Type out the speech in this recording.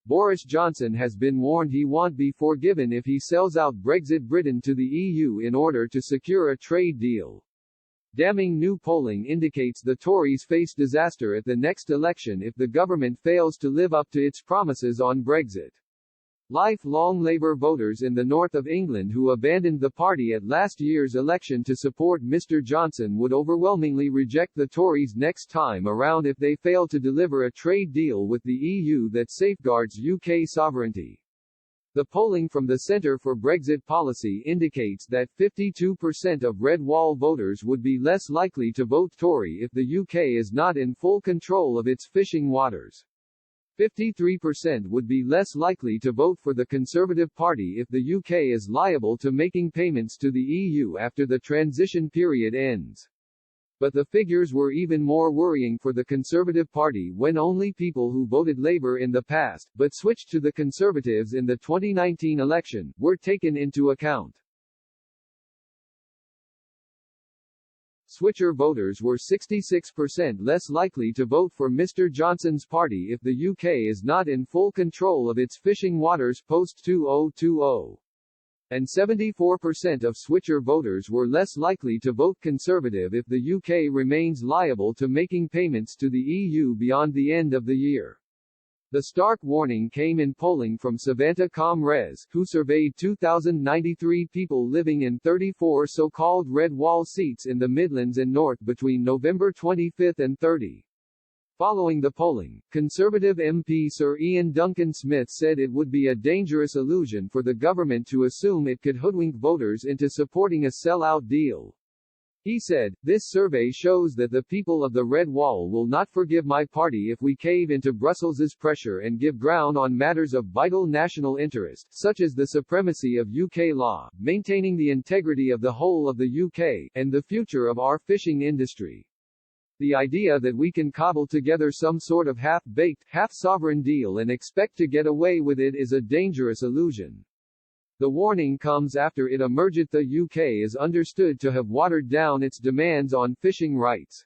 Boris Johnson has been warned he won't be forgiven if he sells out Brexit Britain to the EU in order to secure a trade deal. Damning new polling indicates the Tories face disaster at the next election if the government fails to live up to its promises on Brexit. Lifelong Labour voters in the north of England who abandoned the party at last year's election to support Mr Johnson would overwhelmingly reject the Tories next time around if they fail to deliver a trade deal with the EU that safeguards UK sovereignty. The polling from the Centre for Brexit Policy indicates that 52% of Red Wall voters would be less likely to vote Tory if the UK is not in full control of its fishing waters. 53% would be less likely to vote for the Conservative Party if the UK is liable to making payments to the EU after the transition period ends. But the figures were even more worrying for the Conservative Party when only people who voted Labour in the past, but switched to the Conservatives in the 2019 election, were taken into account. Switcher voters were 66% less likely to vote for Mr Johnson's party if the UK is not in full control of its fishing waters post-2020. And 74% of switcher voters were less likely to vote Conservative if the UK remains liable to making payments to the EU beyond the end of the year. The stark warning came in polling from Savanta Com-Res, who surveyed 2,093 people living in 34 so-called Red Wall seats in the Midlands and North between November 25 and 30. Following the polling, Conservative MP Sir Ian Duncan Smith said it would be a dangerous illusion for the government to assume it could hoodwink voters into supporting a sell-out deal. He said, "This survey shows that the people of the Red Wall will not forgive my party if we cave into Brussels's pressure and give ground on matters of vital national interest, such as the supremacy of UK law, maintaining the integrity of the whole of the UK, and the future of our fishing industry. The idea that we can cobble together some sort of half-baked, half-sovereign deal and expect to get away with it is a dangerous illusion." The warning comes after it emerged the UK is understood to have watered down its demands on fishing rights.